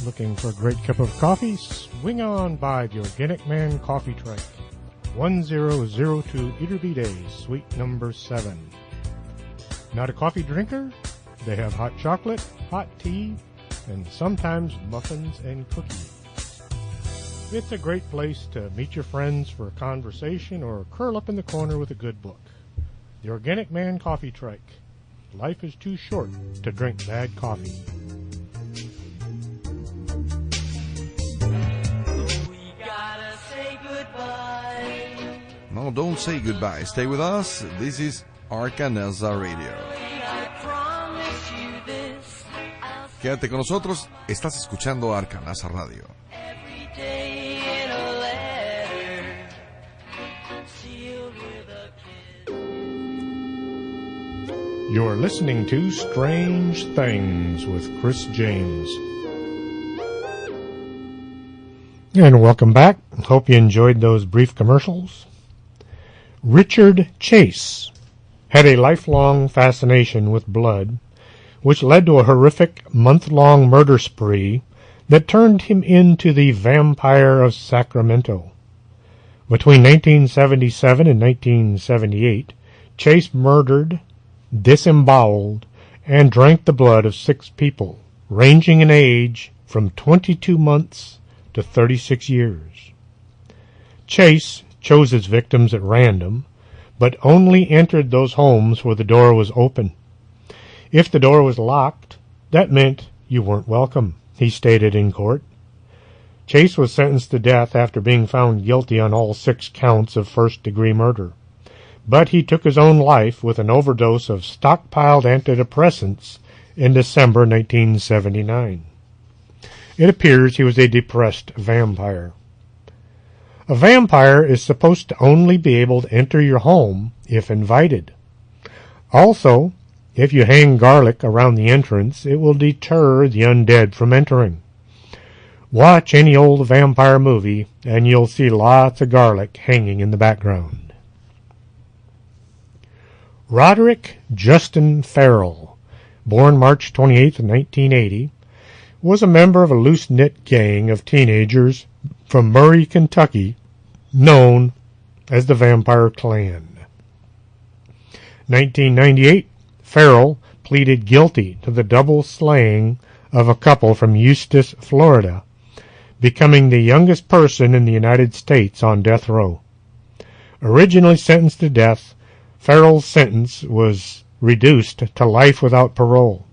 Looking for a great cup of coffee? Swing on by the Organic Man Coffee Truck, 1002 Iturbide, suite number 7. Not a coffee drinker? They have hot chocolate, hot tea, and sometimes muffins and cookies. It's a great place to meet your friends for a conversation or curl up in the corner with a good book. The Organic Man Coffee Truck. Life is too short to drink bad coffee. No, don't say goodbye. Stay with us. This is Arkanasa Radio. Quédate con nosotros. Estás escuchando Arkanasa Radio. You're listening to Strange Things with Chris James. And welcome back. Hope you enjoyed those brief commercials. Richard Chase had a lifelong fascination with blood, which led to a horrific month-long murder spree that turned him into the Vampire of Sacramento. Between 1977 and 1978, Chase murdered, disemboweled, and drank the blood of 6 people, ranging in age from 22 months to 36 years. Chase chose his victims at random, but only entered those homes where the door was open. If the door was locked, that meant you weren't welcome, he stated in court. Chase was sentenced to death after being found guilty on all 6 counts of first-degree murder. But he took his own life with an overdose of stockpiled antidepressants in December 1979. It appears he was a depressed vampire. A vampire is supposed to only be able to enter your home if invited. Also, if you hang garlic around the entrance, it will deter the undead from entering. Watch any old vampire movie, and you'll see lots of garlic hanging in the background. Roderick Justin Farrell, born March 28, 1980, was a member of a loose-knit gang of teenagers from Murray, Kentucky, known as the Vampire Clan. 1998, Farrell pleaded guilty to the double slaying of a couple from Eustis, Florida, becoming the youngest person in the United States on death row. Originally sentenced to death, Farrell's sentence was reduced to life without parole.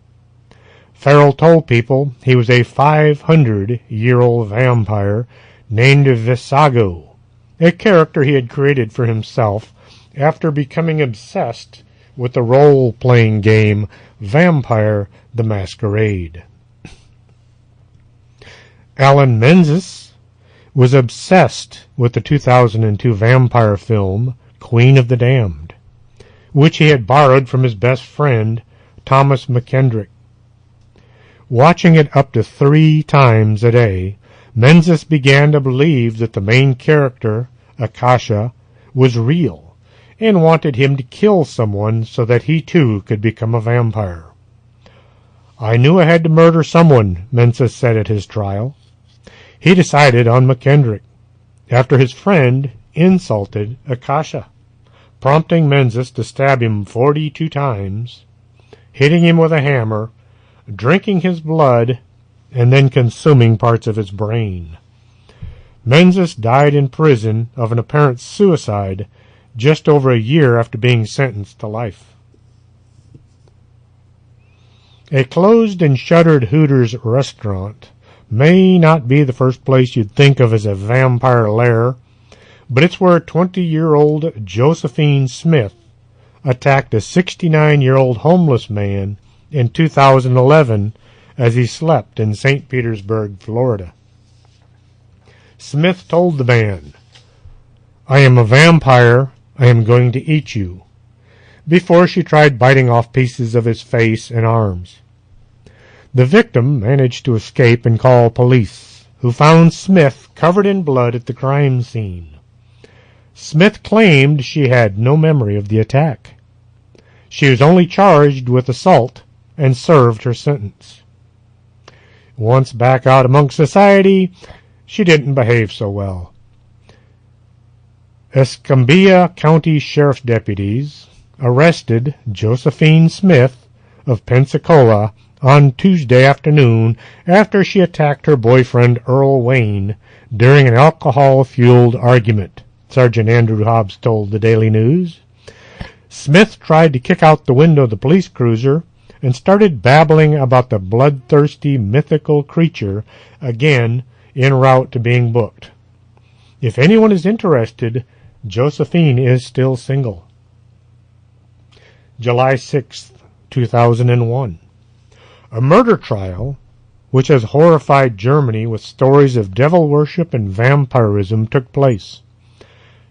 Farrell told people he was a 500-year-old vampire named Visago, a character he had created for himself after becoming obsessed with the role-playing game Vampire the Masquerade. Alan Menzies was obsessed with the 2002 vampire film Queen of the Damned, which he had borrowed from his best friend Thomas McKendrick. Watching it up to 3 times a day, Menzies began to believe that the main character, Akasha, was real and wanted him to kill someone so that he too could become a vampire. "I knew I had to murder someone," Menzies said at his trial. He decided on McKendrick after his friend insulted Akasha, prompting Menzies to stab him 42 times, hitting him with a hammer, drinking his blood, and then consuming parts of his brain. Menzies died in prison of an apparent suicide just over a year after being sentenced to life. A closed and shuttered Hooters restaurant may not be the first place you'd think of as a vampire lair, but it's where 20-year-old Josephine Smith attacked a 69-year-old homeless man in 2011 as he slept in St. Petersburg, Florida. Smith told the man, "I am a vampire. I am going to eat you," before she tried biting off pieces of his face and arms. The victim managed to escape and call police, who found Smith covered in blood at the crime scene. Smith claimed she had no memory of the attack. She was only charged with assault and served her sentence. Once back out amongst society, she didn't behave so well. Escambia County Sheriff's deputies arrested Josephine Smith of Pensacola on Tuesday afternoon after she attacked her boyfriend Earl Wayne during an alcohol-fueled argument, Sergeant Andrew Hobbs told the Daily News. Smith tried to kick out the window of the police cruiser and started babbling about the bloodthirsty mythical creature again en route to being booked. If anyone is interested, Josephine is still single. July 6, 2001. A murder trial, which has horrified Germany with stories of devil worship and vampirism, took place.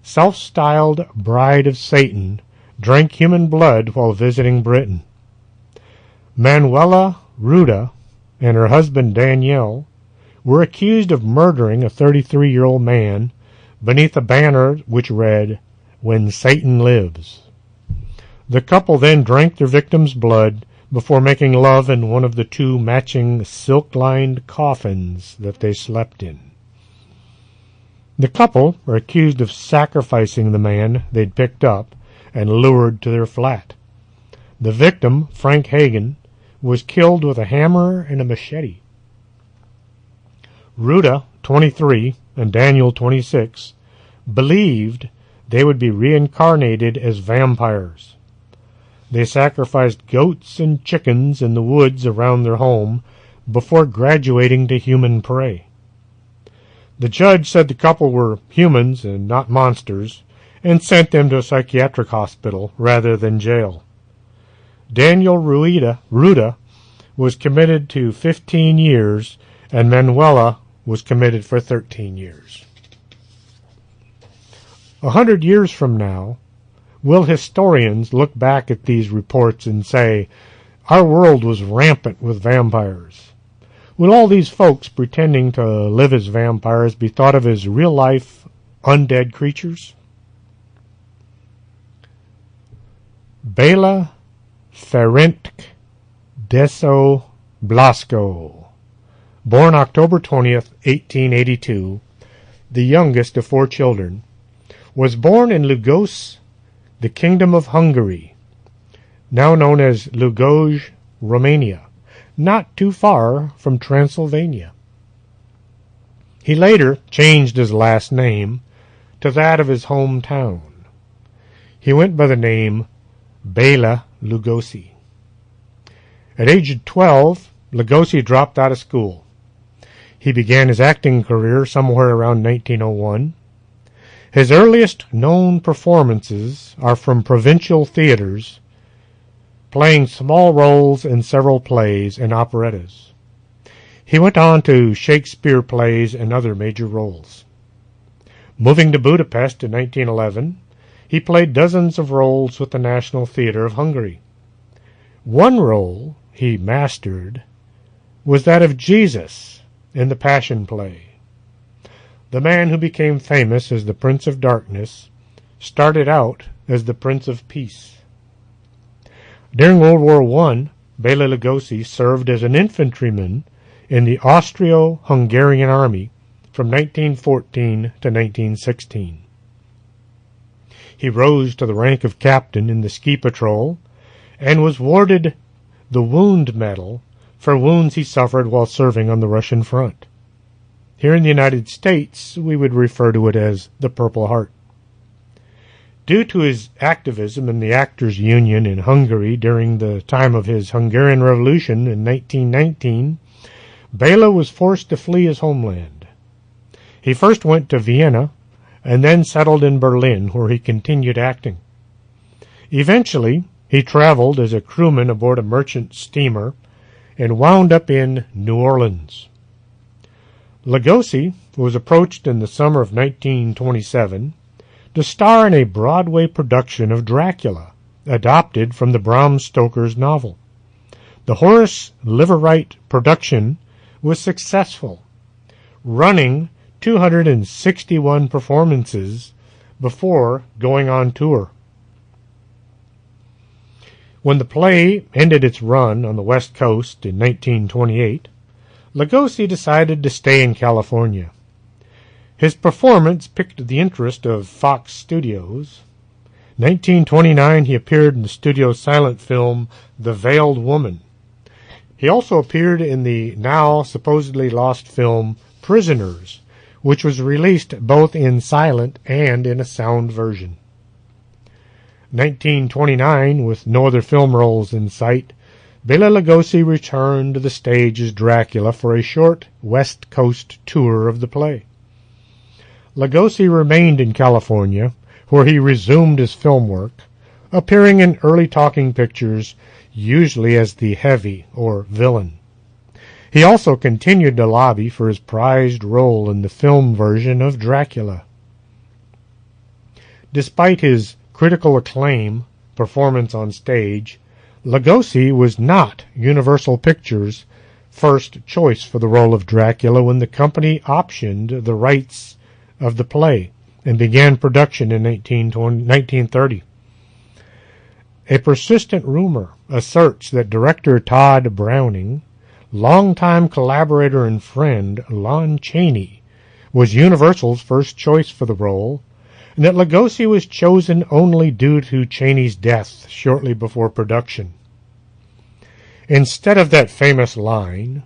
Self-styled Bride of Satan drank human blood while visiting Britain. Manuela Ruda and her husband Danielle were accused of murdering a 33-year-old man beneath a banner which read, When Satan Lives. The couple then drank their victim's blood before making love in one of the two matching silk-lined coffins that they slept in. The couple are accused of sacrificing the man they'd picked up and lured to their flat. The victim, Frank Hagen, was killed with a hammer and a machete. Ruda, 23, and Daniel, 26, believed they would be reincarnated as vampires. They sacrificed goats and chickens in the woods around their home before graduating to human prey. The judge said the couple were humans and not monsters, and sent them to a psychiatric hospital rather than jail. Daniel Ruda was committed to 15 years, and Manuela was committed for 13 years. 100 years from now, will historians look back at these reports and say, our world was rampant with vampires? Will all these folks pretending to live as vampires be thought of as real-life, undead creatures? Bela Ferenc Deso Blasco, born October 20th, 1882, the youngest of 4 children, was born in Lugoj, the Kingdom of Hungary, now known as Lugoj, Romania, not too far from Transylvania. He later changed his last name to that of his hometown. He went by the name Bela Lugosi. At age 12, Lugosi dropped out of school. He began his acting career somewhere around 1901. His earliest known performances are from provincial theaters, playing small roles in several plays and operettas. He went on to Shakespeare plays and other major roles. Moving to Budapest in 1911, he played dozens of roles with the National Theatre of Hungary. One role he mastered was that of Jesus in the Passion Play. The man who became famous as the Prince of Darkness started out as the Prince of Peace. During World War I, Bela Lugosi served as an infantryman in the Austro-Hungarian Army from 1914 to 1916. He rose to the rank of captain in the Ski Patrol and was awarded the Wound Medal for wounds he suffered while serving on the Russian front. Here in the United States, we would refer to it as the Purple Heart. Due to his activism in the Actors' Union in Hungary during the time of his Hungarian Revolution in 1919, Bela was forced to flee his homeland. He first went to Vienna and then settled in Berlin, where he continued acting. Eventually, he traveled as a crewman aboard a merchant steamer and wound up in New Orleans. Lugosi was approached in the summer of 1927 to star in a Broadway production of Dracula, adapted from the Bram Stoker's novel. The Horace Liverwright production was successful, running 261 performances before going on tour. When the play ended its run on the West Coast in 1928, Lugosi decided to stay in California. His performance piqued the interest of Fox Studios. In 1929, he appeared in the studio's silent film The Veiled Woman. He also appeared in the now supposedly lost film Prisoners, which was released both in silent and in a sound version. 1929, with no other film roles in sight, Bela Lugosi returned to the stage as Dracula for a short West Coast tour of the play. Lugosi remained in California, where he resumed his film work, appearing in early talking pictures, usually as the heavy or villain. He also continued to lobby for his prized role in the film version of Dracula. Despite his critical acclaim performance on stage, Lugosi was not Universal Pictures' first choice for the role of Dracula when the company optioned the rights of the play and began production in 1930. A persistent rumor asserts that director Todd Browning, longtime collaborator and friend Lon Chaney, was Universal's first choice for the role, and that Lugosi was chosen only due to Chaney's death shortly before production. Instead of that famous line,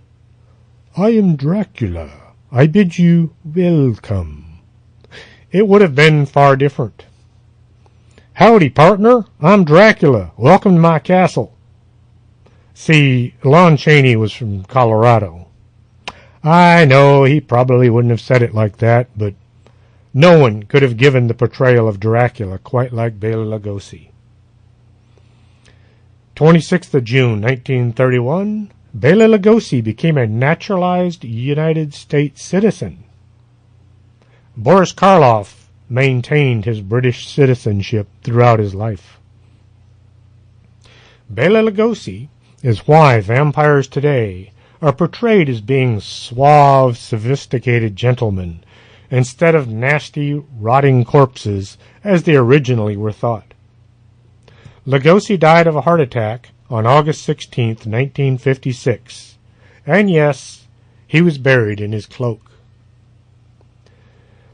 "I am Dracula, I bid you welcome," it would have been far different. "Howdy, partner, I'm Dracula, welcome to my castle." See, Lon Chaney was from Colorado. I know he probably wouldn't have said it like that, but no one could have given the portrayal of Dracula quite like Bela Lugosi. 26th of June, 1931, Bela Lugosi became a naturalized United States citizen. Boris Karloff maintained his British citizenship throughout his life. Bela Lugosi is why vampires today are portrayed as being suave, sophisticated gentlemen instead of nasty, rotting corpses as they originally were thought. Lugosi died of a heart attack on August 16, 1956, and yes, he was buried in his cloak.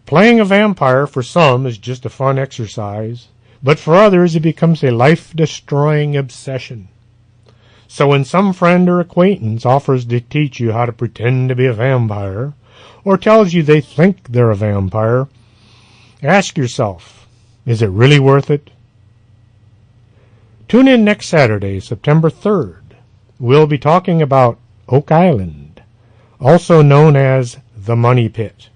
Playing a vampire for some is just a fun exercise, but for others it becomes a life-destroying obsession. So when some friend or acquaintance offers to teach you how to pretend to be a vampire, or tells you they think they're a vampire, ask yourself, is it really worth it? Tune in next Saturday, September 3rd. We'll be talking about Oak Island, also known as the Money Pit.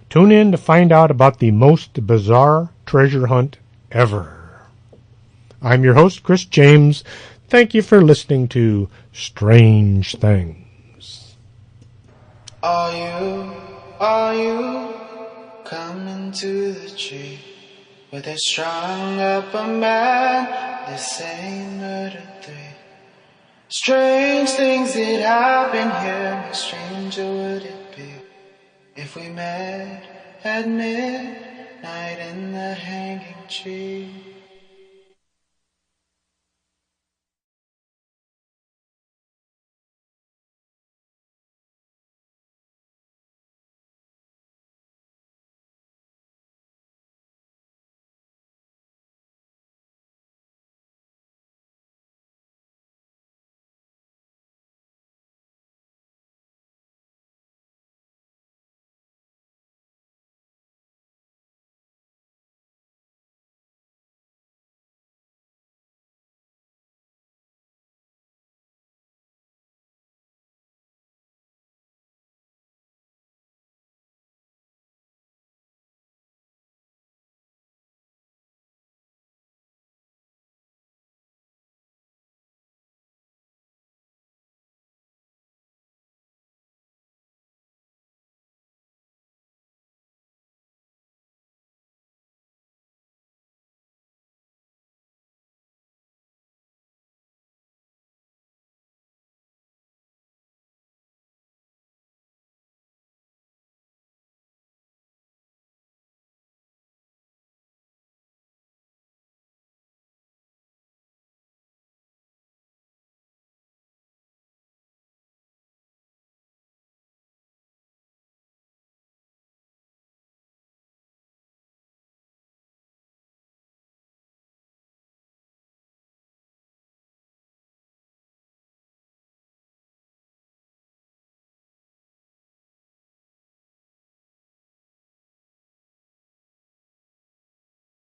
Tune in to find out about the most bizarre treasure hunt ever. I'm your host, Chris James. Thank you for listening to Strange Things. Are you coming to the tree where they strung up a man? The same murder 3. Strange things that happen here. How stranger would it be if we met at midnight in the hanging tree?